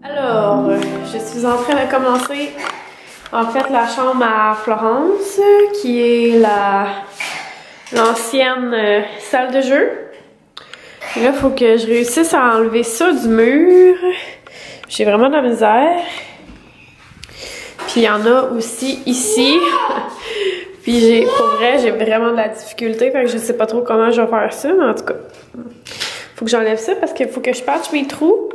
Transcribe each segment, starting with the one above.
Alors, je suis en train de commencer en fait la chambre à Florence, qui est l'ancienne salle de jeu. Et là, il faut que je réussisse à enlever ça du mur. J'ai vraiment de la misère. Puis il y en a aussi ici. Puis pour vrai, j'ai vraiment de la difficulté, fait que je sais pas trop comment je vais faire ça, mais en tout cas, faut que j'enlève ça parce qu'il faut que je patche mes trous.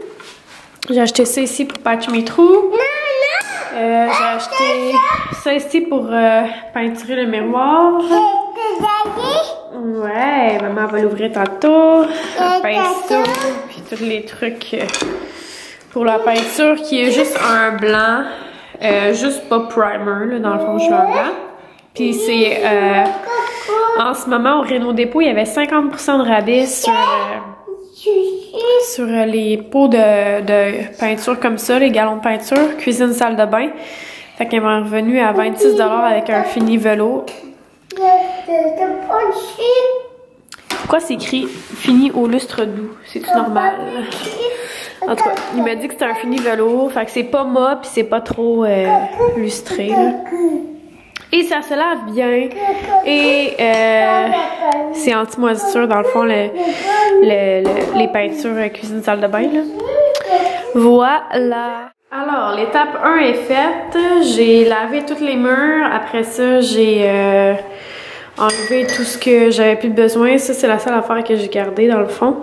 J'ai acheté ça ici pour patcher mes trous. J'ai acheté ça ici pour peinturer le miroir. Ouais, maman va l'ouvrir tantôt. La peinture, puis tous les trucs pour la peinture qui est juste un blanc. Juste pas primer, là, dans le fond, je veux un blanc. Puis c'est, en ce moment, au Réno Dépôt, il y avait 50% de rabais sur les pots de peinture comme ça, les galons de peinture, cuisine, salle de bain. Fait qu'elle m'a revenu à 26$ avec un fini velours. Pourquoi c'est écrit fini au lustre doux? C'est-tu normal? En tout cas, il m'a dit que c'était un fini velours, fait que c'est pas mat pis c'est pas trop lustré, là. Et ça se lave bien. Et c'est anti-moisissure dans le fond, les peintures cuisine salle de bain, là. Voilà. Alors, l'étape 1 est faite. J'ai lavé tous les murs. Après ça, j'ai enlevé tout ce que j'avais plus besoin. Ça, c'est la seule affaire que j'ai gardée dans le fond.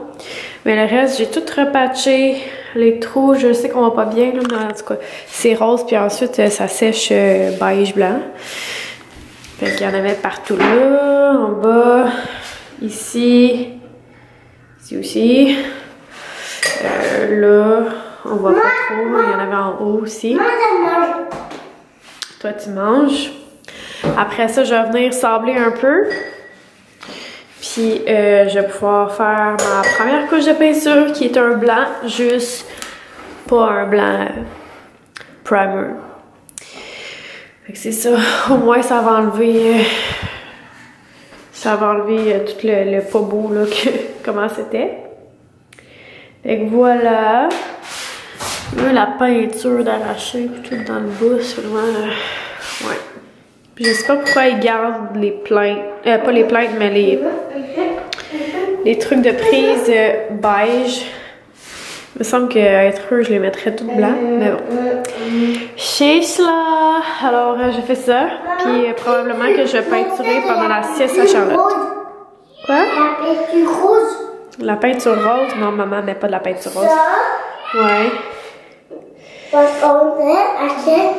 Mais le reste, j'ai tout repatché. Les trous, je sais qu'on va pas bien, là, mais en tout cas, c'est rose, puis ensuite, ça sèche beige blanc. Fait qu'il y en avait partout là, en bas, ici, ici aussi. Là, on voit pas trop, il y en avait en haut aussi. Toi, tu manges. Après ça, je vais venir sabler un peu. Puis, je vais pouvoir faire ma première couche de peinture qui est un blanc, juste pas un blanc primer. Fait que c'est ça. Au moins, ça va enlever tout le pas beau, là, comment c'était. Fait que voilà. Là, la peinture d'arracher, tout dans le bas, c'est vraiment... ouais. Puis je sais pas pourquoi ils gardent les plaintes, pas les plaintes, mais les trucs de prise beige. Il me semble qu'être eux, je les mettrais toutes blancs, mais bon. Chez cela, alors j'ai fait ça, puis probablement que je vais peinturer pendant la sieste à Charlotte. Quoi? La peinture rose. La peinture rose? Non, maman met pas de la peinture rose. Ouais. Parce qu'on est à quai.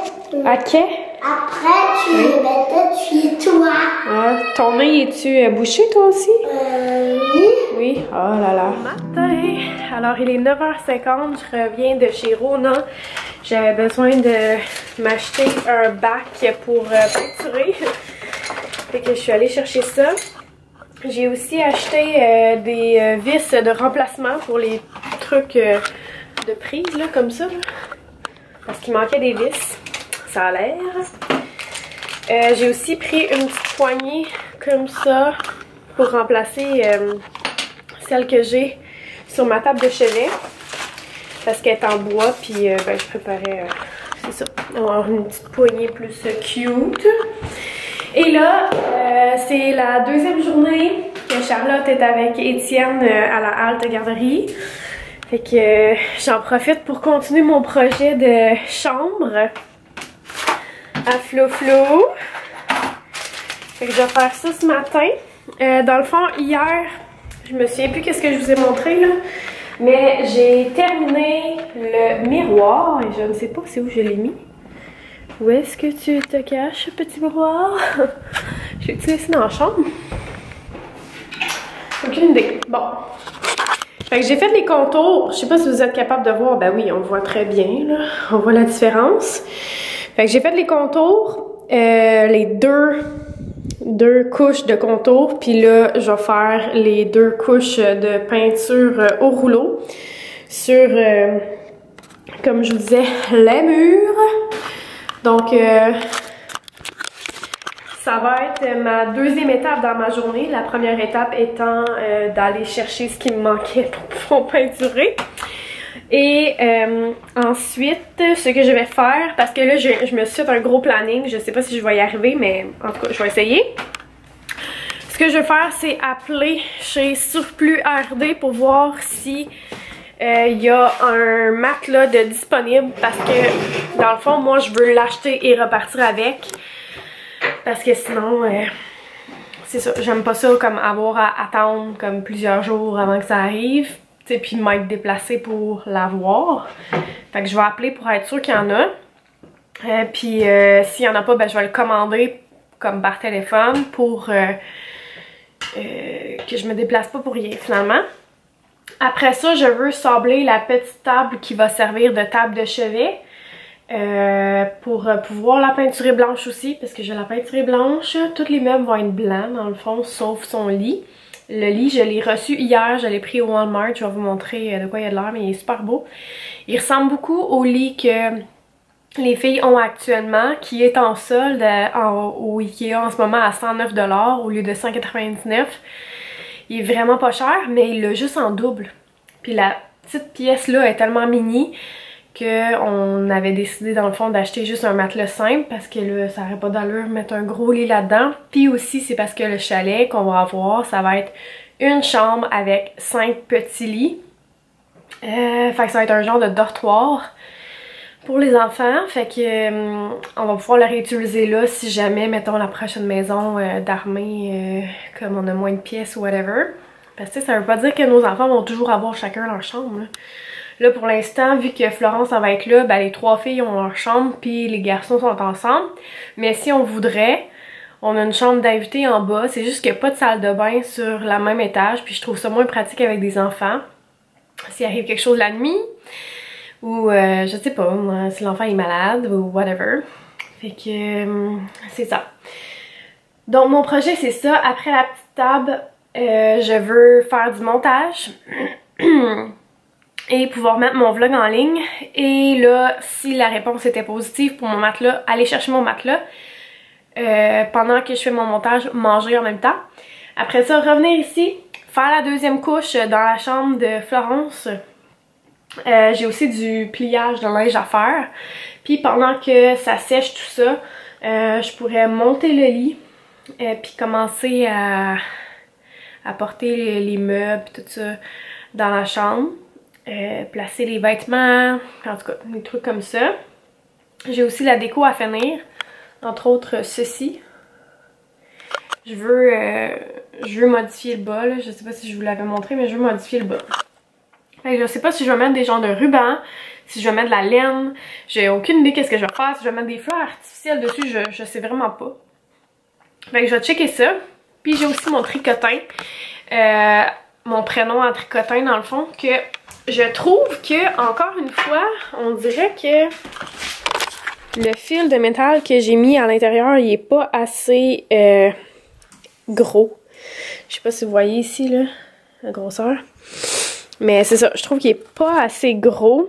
À quai? Après, tu les mettais chez toi. Ah, ton nez, es-tu bouché, toi aussi? Oui. Oui? Oh là là. Matin! Alors, il est 9h50, je reviens de chez Rona. J'avais besoin de m'acheter un bac pour peinturer. Fait que je suis allée chercher ça. J'ai aussi acheté des vis de remplacement pour les trucs de prise, là, comme ça. Là. Parce qu'il manquait des vis. Ça a l'air. J'ai aussi pris une petite poignée comme ça pour remplacer celle que j'ai sur ma table de chevet. Parce qu'elle est en bois, puis ben, je préparais, c'est ça, avoir une petite poignée plus cute. Et là, c'est la deuxième journée que Charlotte est avec Étienne à la halte garderie. Fait que j'en profite pour continuer mon projet de chambre à Flo-Flo. Fait que je vais faire ça ce matin. Dans le fond, hier, je me souviens plus qu'est-ce que je vous ai montré là, mais j'ai terminé le miroir et je ne sais pas c'est où je l'ai mis. Où est-ce que tu te caches, petit miroir? Je l'ai laissé dans la chambre. Aucune idée. Bon. Fait que j'ai fait les contours. Je sais pas si vous êtes capable de voir. Ben oui, on voit très bien, là. On voit la différence. Fait que j'ai fait les contours, les deux couches de contours, puis là, je vais faire les 2 couches de peinture au rouleau sur, comme je vous disais, les murs. Donc, ça va être ma deuxième étape dans ma journée. La première étape étant d'aller chercher ce qui me manquait pour pouvoir peinturer. Et ensuite, ce que je vais faire, parce que là je me suis fait un gros planning, je sais pas si je vais y arriver, mais en tout cas je vais essayer. Ce que je vais faire, c'est appeler chez Surplus RD pour voir si il y a un matelas de disponible, parce que dans le fond moi je veux l'acheter et repartir avec, parce que sinon c'est ça, j'aime pas ça comme avoir à attendre comme plusieurs jours avant que ça arrive, tu sais, puis m'être déplacée pour l'avoir. Fait que je vais appeler pour être sûre qu'il y en a, puis s'il y en a pas, ben je vais le commander comme par téléphone pour que je me déplace pas pour rien finalement. Après ça, je veux sabler la petite table qui va servir de table de chevet pour pouvoir la peinturer blanche aussi, parce que j'ai la peinturée blanche. Tous les meubles vont être blancs dans le fond, sauf son lit. Le lit, je l'ai reçu hier, je l'ai pris au Walmart, je vais vous montrer de quoi il y a de l'air, mais il est super beau. Il ressemble beaucoup au lit que les filles ont actuellement, qui est en solde au Ikea en ce moment à 109 $ au lieu de 199 $. Il est vraiment pas cher, mais il l'a juste en double. Puis la petite pièce là est tellement mini qu'on avait décidé dans le fond d'acheter juste un matelas simple, parce que là ça aurait pas d'allure mettre un gros lit là-dedans. Puis aussi c'est parce que le chalet qu'on va avoir, ça va être une chambre avec 5 petits lits. Fait que ça va être un genre de dortoir pour les enfants, fait que on va pouvoir le réutiliser là si jamais, mettons, la prochaine maison d'armée, comme on a moins de pièces ou whatever. Parce que ça veut pas dire que nos enfants vont toujours avoir chacun leur chambre. Là pour l'instant, vu que Florence ça va être là, ben les 3 filles ont leur chambre puis les garçons sont ensemble. Mais si on voudrait, on a une chambre d'invités en bas, c'est juste qu'il n'y a pas de salle de bain sur la même étage, puis je trouve ça moins pratique avec des enfants. S'il arrive quelque chose la nuit, ou je sais pas, si l'enfant est malade ou whatever. Fait que c'est ça. Donc mon projet c'est ça. Après la petite table, je veux faire du montage et pouvoir mettre mon vlog en ligne. Et là, si la réponse était positive pour mon matelas, aller chercher mon matelas pendant que je fais mon montage, manger en même temps. Après ça, revenir ici, faire la deuxième couche dans la chambre de Florence. J'ai aussi du pliage de linge à faire. Puis pendant que ça sèche tout ça, je pourrais monter le lit puis commencer à porter les meubles tout ça dans la chambre. Placer les vêtements, en tout cas des trucs comme ça. J'ai aussi la déco à finir, entre autres ceci. Je veux modifier le bas là. Je sais pas si je vous l'avais montré, mais je veux modifier le bas. Fait que je sais pas si je vais mettre des genres de rubans, si je vais mettre de la laine, j'ai aucune idée qu'est-ce que je vais faire, si je vais mettre des fleurs artificielles dessus, je sais vraiment pas. Fait que je vais checker ça. Puis j'ai aussi mon tricotin, mon prénom en tricotin dans le fond, que je trouve que, encore une fois, on dirait que le fil de métal que j'ai mis à l'intérieur, il est pas assez gros. Je sais pas si vous voyez ici là, la grosseur. Mais c'est ça, je trouve qu'il est pas assez gros.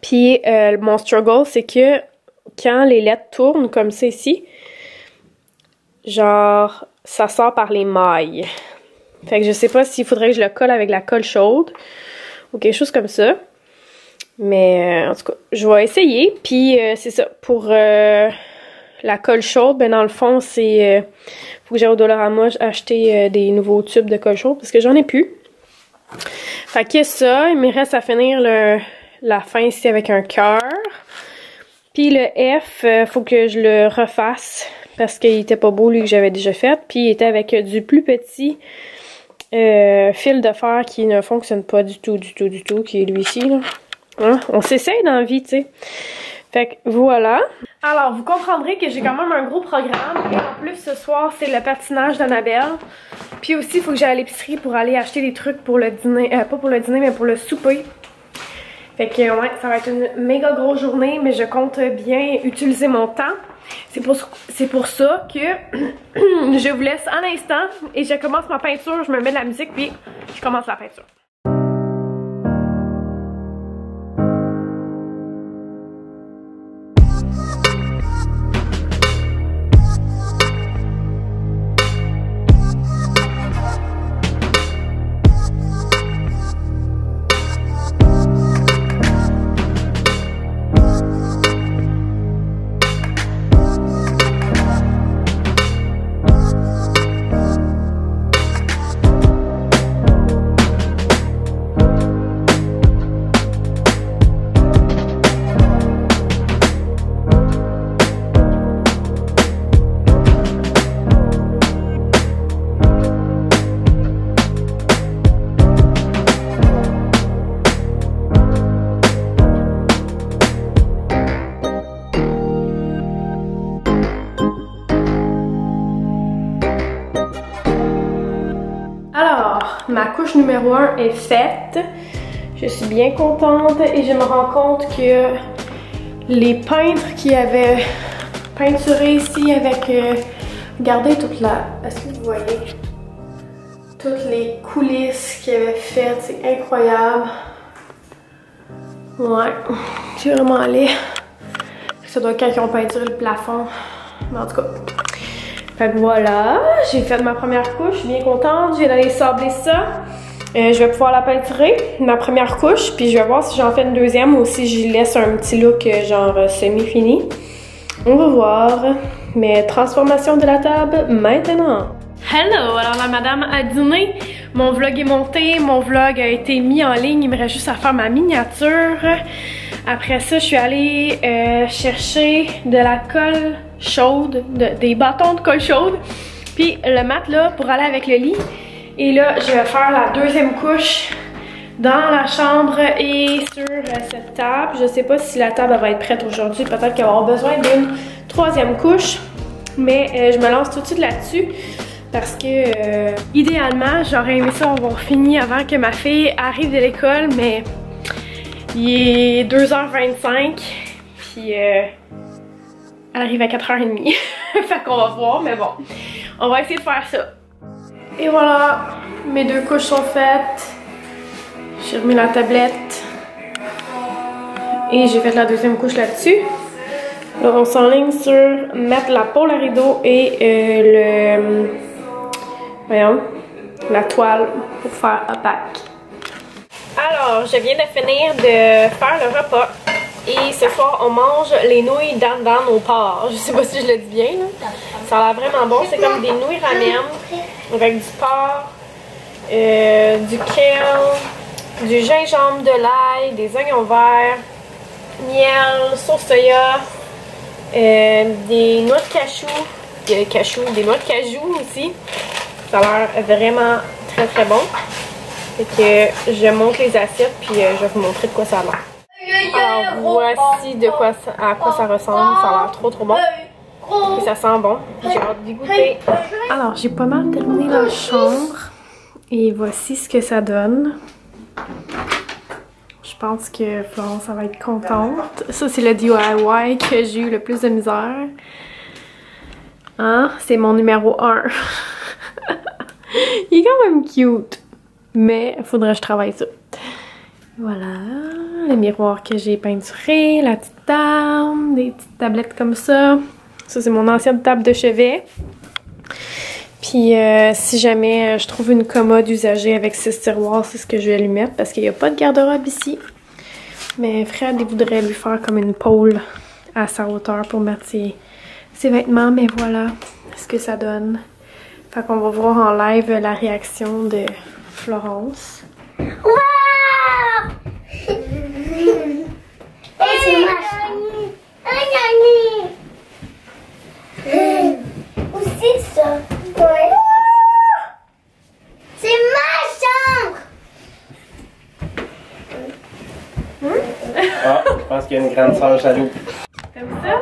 Puis mon struggle, c'est que quand les lettres tournent comme ça ici, genre, ça sort par les mailles. Fait que je sais pas s'il faudrait que je le colle avec la colle chaude ou quelque chose comme ça. Mais en tout cas, je vais essayer. Puis c'est ça, pour la colle chaude, ben dans le fond, c'est... faut que j'aille au Dollarama acheter des nouveaux tubes de colle chaude parce que j'en ai plus. Fait que ça, il me reste à finir la fin ici avec un cœur. Puis le F, faut que je le refasse parce qu'il était pas beau lui que j'avais déjà fait. Puis il était avec du plus petit fil de fer qui ne fonctionne pas du tout, qui est lui-ci là. Hein? On s'essaye dans la vie, tu sais. Fait que voilà. Alors, vous comprendrez que j'ai quand même un gros programme. Et en plus, ce soir, c'est le patinage d'Annabelle. Puis aussi, il faut que j'aille à l'épicerie pour aller acheter des trucs pour le dîner. Pas pour le dîner, mais pour le souper. Fait que, ouais, ça va être une méga grosse journée, mais je compte bien utiliser mon temps. C'est pour ça que je vous laisse un instant et je commence ma peinture. Je me mets de la musique, puis je commence la peinture. couche numéro 1 est faite. Je suis bien contente et je me rends compte que les peintres qui avaient peinturé ici avec... regardez toute la... Est-ce que vous voyez? Toutes les coulisses qu'ils avaient faites, c'est incroyable. Ouais, je suis vraiment allée. Ça doit être quand ils ont peinturé le plafond. Mais en tout cas. Fait que voilà, j'ai fait ma première couche, je suis bien contente. Je viens d'aller sabler ça. Je vais pouvoir la peinturer, ma première couche. Puis je vais voir si j'en fais une deuxième ou si je laisse un petit look genre semi-fini. On va voir. Mais transformation de la table maintenant. Hello! Alors la madame a dîné, mon vlog est monté, mon vlog a été mis en ligne, il me reste juste à faire ma miniature. Après ça, je suis allée chercher de la colle chaude, des bâtons de colle chaude, puis le matelas pour aller avec le lit. Et là, je vais faire la deuxième couche dans la chambre et sur cette table. Je sais pas si la table va être prête aujourd'hui, peut-être qu'elle va avoir besoin d'une troisième couche, mais je me lance tout de suite là-dessus. Parce que, idéalement, j'aurais aimé ça avoir fini avant que ma fille arrive de l'école, mais il est 2h25, puis elle arrive à 4h30. Fait qu'on va voir, mais bon, on va essayer de faire ça. Et voilà, mes deux couches sont faites. J'ai remis la tablette. Et j'ai fait la deuxième couche là-dessus. Là, on s'enligne sur mettre la pôle à rideau et voyons, la toile pour faire opaque. Alors, je viens de finir de faire le repas. Et ce soir, on mange les nouilles dan-dan au porc. Je sais pas si je le dis bien, là. Ça a l'air vraiment bon. C'est comme des nouilles ramen avec du porc, du kale, du gingembre, de l'ail, des oignons verts, miel, sauce soya, des noix de cachou, des noix de cajou aussi. Ça a l'air vraiment très très bon. Fait que je monte les assiettes puis je vais vous montrer de quoi ça a l'air. Alors voici à quoi ça ressemble. Ça a l'air trop trop bon. Et ça sent bon. J'ai hâte d'y goûter. Alors j'ai pas mal terminé la chambre. Et voici ce que ça donne. Je pense que Florence va être contente. Ça c'est le DIY que j'ai eu le plus de misère. Hein? C'est mon numéro 1. Il est quand même cute. Mais il faudrait que je travaille ça. Voilà. Le miroir que j'ai peinturé. La petite table. Des petites tablettes comme ça. Ça, c'est mon ancienne table de chevet. Puis, si jamais je trouve une commode usagée avec 6 tiroirs, c'est ce que je vais lui mettre. Parce qu'il n'y a pas de garde-robe ici. Mais Fred, il voudrait lui faire comme une pôle à sa hauteur pour mettre ses vêtements. Mais voilà ce que ça donne. Fait qu'on va voir en live la réaction de Florence. Wow! Où c'est ça? Ouais. C'est ma chambre! Ah, je pense qu'il y a une grande sœur jaloux. T'aimes ça?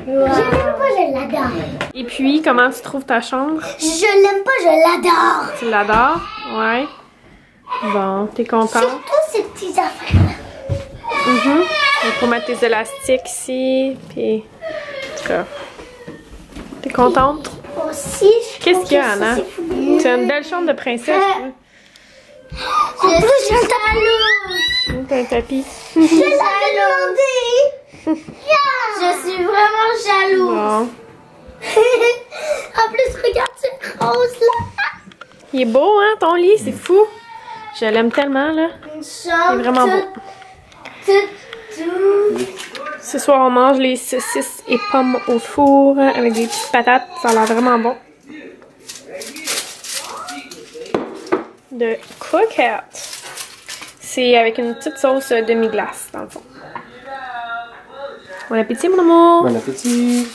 Je l'aime pas, je l'adore. Et puis, comment tu trouves ta chambre? Je l'aime pas, je l'adore. Tu l'adores? Ouais. Bon, t'es contente? Surtout ces petites affaires-là. Il faut mettre tes élastiques ici, puis... En tout cas, t'es contente? Aussi, Qu'est-ce qu'il y a, Anna? Tu as une belle chambre de princesse, hein? En plus, je suis jalouse. T'as un tapis. Je l'avais demandé. Je suis vraiment jalouse. Bon. En plus, regarde cette rose-là. Il est beau, hein, ton lit? C'est fou. Je l'aime tellement, là. Une Il est chambre vraiment beau. tout. Ce soir, on mange les saucisses et pommes au four avec des petites patates. Ça a l'air vraiment bon. De croquettes. C'est avec une petite sauce demi-glace, dans le fond. Bon appétit, mon amour! Bon appétit!